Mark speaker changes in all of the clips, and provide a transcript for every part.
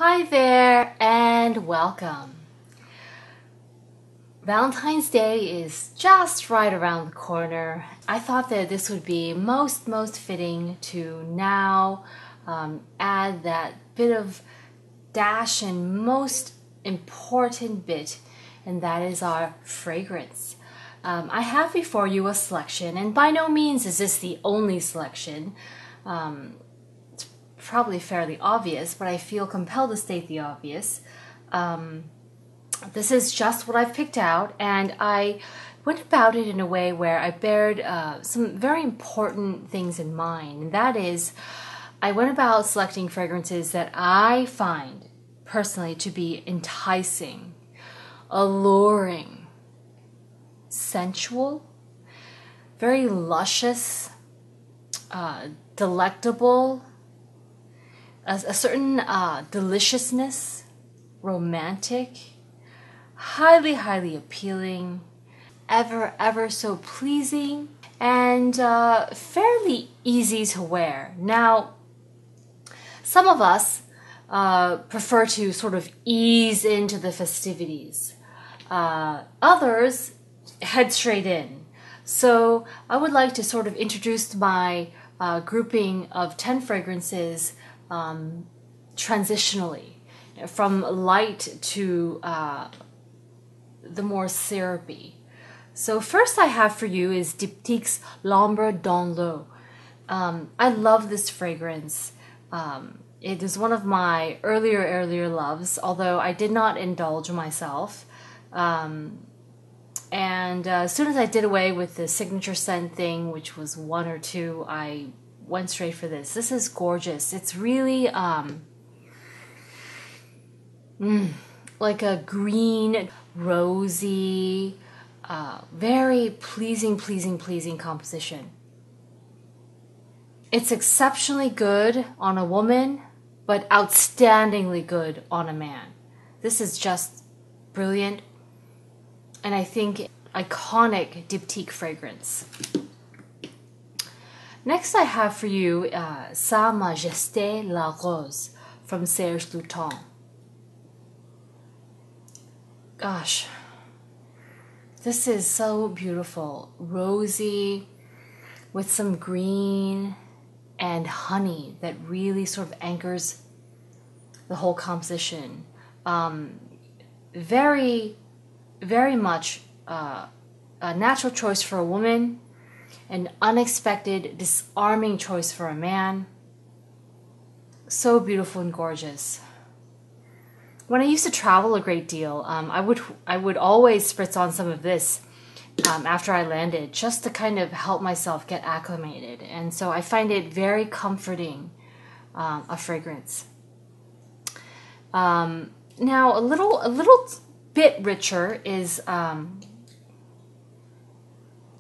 Speaker 1: Hi there and welcome. Valentine's Day is just right around the corner. I thought that this would be most fitting to now add that bit of dash and most important bit, and that is our fragrance. I have before you a selection, and by no means is this the only selection. Probably fairly obvious, but I feel compelled to state the obvious. This is just what I've picked out, and I went about it in a way where I bared some very important things in mind. And that is, I went about selecting fragrances that I find personally to be enticing, alluring, sensual, very luscious, delectable, a certain deliciousness, romantic, highly appealing, ever so pleasing, and fairly easy to wear. Now, some of us prefer to sort of ease into the festivities. Others head straight in. So I would like to sort of introduce my grouping of 10 fragrances transitionally, from light to the more syrupy. So first I have for you is Diptyque's L'Ombre dans l'eau. I love this fragrance. It is one of my earlier loves, although I did not indulge myself. And as soon as I did away with the signature scent thing, which was one or two, I went straight for this. This is gorgeous. It's really like a green, rosy, very pleasing composition. It's exceptionally good on a woman, but outstandingly good on a man. This is just brilliant, and I think iconic Diptyque fragrance. Next I have for you Sa Majesté la Rose from Serge Lutens. Gosh, this is so beautiful. Rosy with some green and honey that really sort of anchors the whole composition. Very much a natural choice for a woman, an unexpected, disarming choice for a man. So beautiful and gorgeous. When I used to travel a great deal, I would always spritz on some of this after I landed, just to kind of help myself get acclimated. And so I find it very comforting, a fragrance. Now a little bit richer is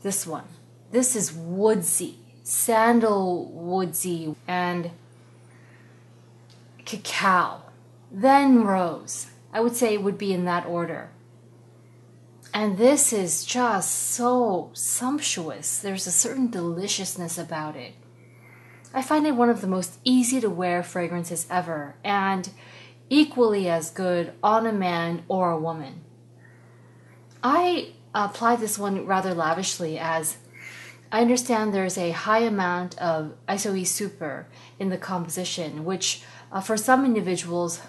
Speaker 1: this one. This is woodsy, sandal woodsy, and cacao, then rose. I would say it would be in that order. And this is just so sumptuous. There's a certain deliciousness about it. I find it one of the most easy to wear fragrances ever, and equally as good on a man or a woman. I apply this one rather lavishly, as I understand there's a high amount of isoe super in the composition, which for some individuals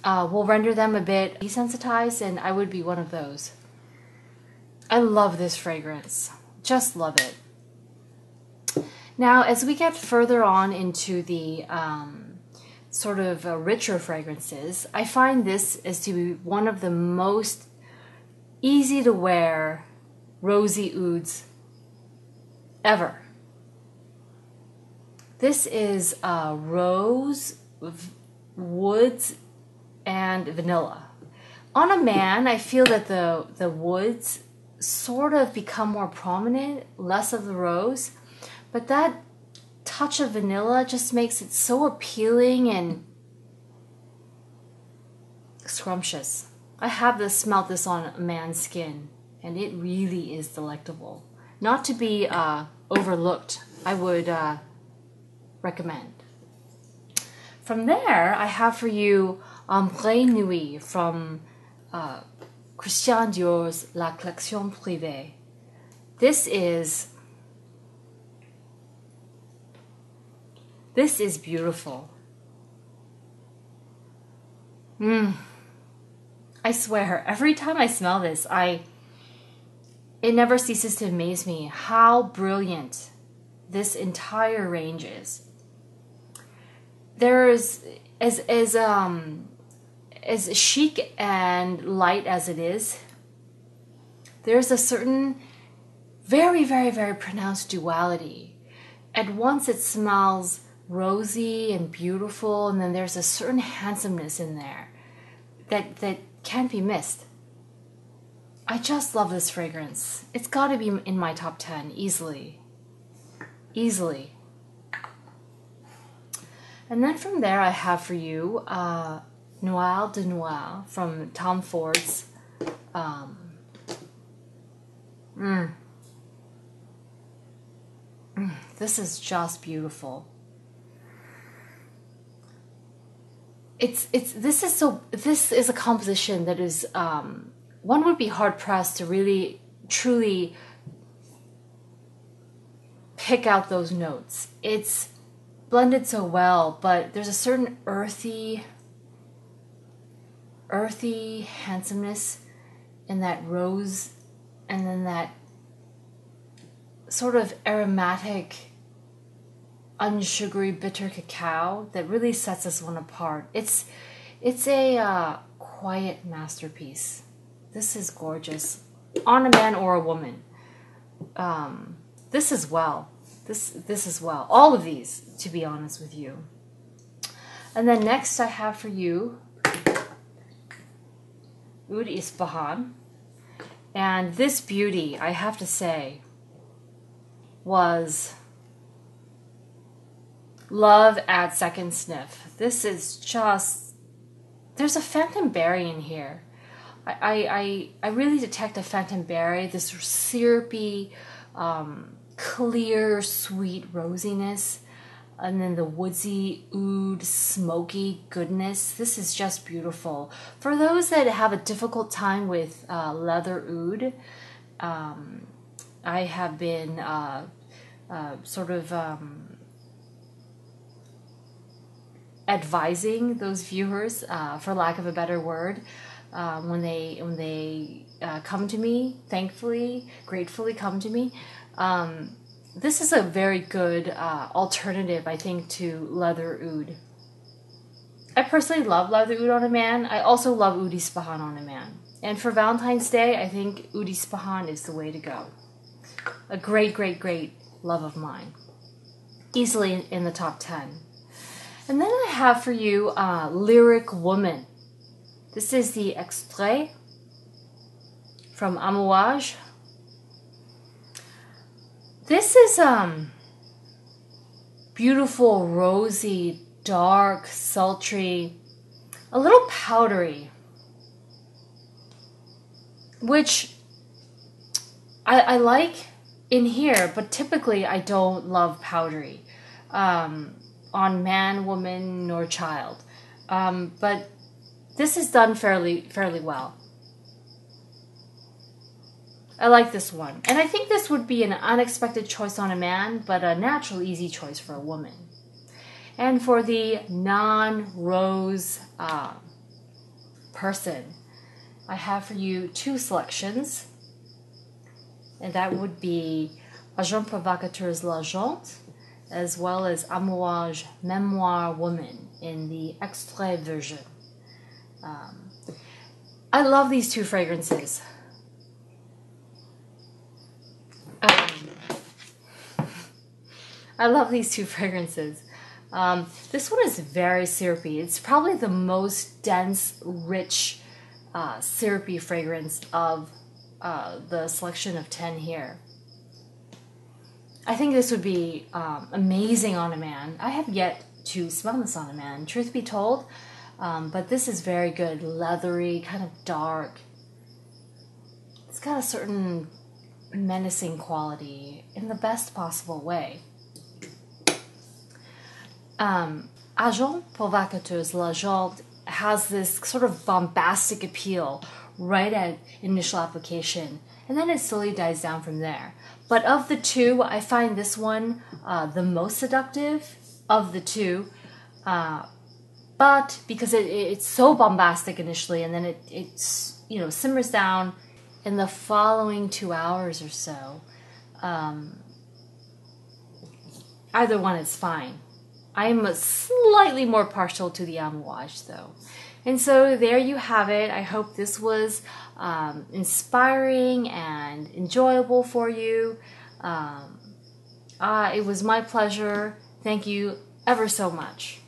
Speaker 1: will render them a bit desensitized, and I would be one of those. I love this fragrance. Just love it. Now, as we get further on into the sort of richer fragrances, I find this is to be one of the most easy to wear rosy ouds ever. This is rose, woods, and vanilla. On a man, I feel that the woods sort of become more prominent, less of the rose, but that touch of vanilla just makes it so appealing and scrumptious. I have smelt this on a man's skin, and it really is delectable. Not to be overlooked, I would recommend. From there, I have for you Ambre Nuit from Christian Dior's La Collection Privée. This is beautiful. I swear, every time I smell this, it never ceases to amaze me how brilliant this entire range is. There's as chic and light as it is, there's a certain very, very, very pronounced duality. At once it smells rosy and beautiful, and then there's a certain handsomeness in there that can't be missed. I just love this fragrance. It's got to be in my top 10 easily. Easily. And then from there I have for you Noir de Noir from Tom Ford's This is just beautiful. This is a composition that is one would be hard pressed to really truly pick out those notes. It's blended so well, but there's a certain earthy handsomeness in that rose, and then that sort of aromatic, unsugary, bitter cacao that really sets this one apart. It's a quiet masterpiece. This is gorgeous on a man or a woman. This as well. This as well. All of these, to be honest with you. And then next I have for you Oud Ispahan. And this beauty, I have to say, was love at second sniff. This is just, there's a phantom berry in here. I really detect a phantom berry, this syrupy, clear, sweet rosiness, and then the woodsy, oud, smoky goodness. This is just beautiful. For those that have a difficult time with leather oud, I have been advising those viewers, for lack of a better word, when they come to me, gratefully come to me. This is a very good alternative, I think, to leather oud. I personally love leather oud on a man. I also love Oud Ispahan on a man. And for Valentine's Day, I think Oud Ispahan is the way to go. A great, great, great love of mine. Easily in the top 10. And then I have for you Lyric Woman. This is the extrait from Amouage. This is beautiful, rosy, dark, sultry, a little powdery, which I like in here, but typically I don't love powdery on man, woman, nor child. But this is done fairly well. I like this one. And I think this would be an unexpected choice on a man, but a natural, easy choice for a woman. And for the non-rose person, I have for you two selections. And that would be Agent Provocateur's La Jante, as well as Amouage Memoir Woman in the extrait version. I love these two fragrances. I love these two fragrances. This one is very syrupy. It's probably the most dense, rich, syrupy fragrance of the selection of 10 here. I think this would be amazing on a man. I have yet to smell this on a man, truth be told, but this is very good. Leathery, kind of dark. It's got a certain menacing quality in the best possible way. Agent Provocateur's L'Agent has this sort of bombastic appeal right at initial application, and then it slowly dies down from there. But of the two, I find this one the most seductive of the two. But because it's so bombastic initially, and then it's simmers down in the following 2 hours or so. Either one is fine. I'm slightly more partial to the Amouage though. And so there you have it. I hope this was inspiring and enjoyable for you. It was my pleasure. Thank you ever so much.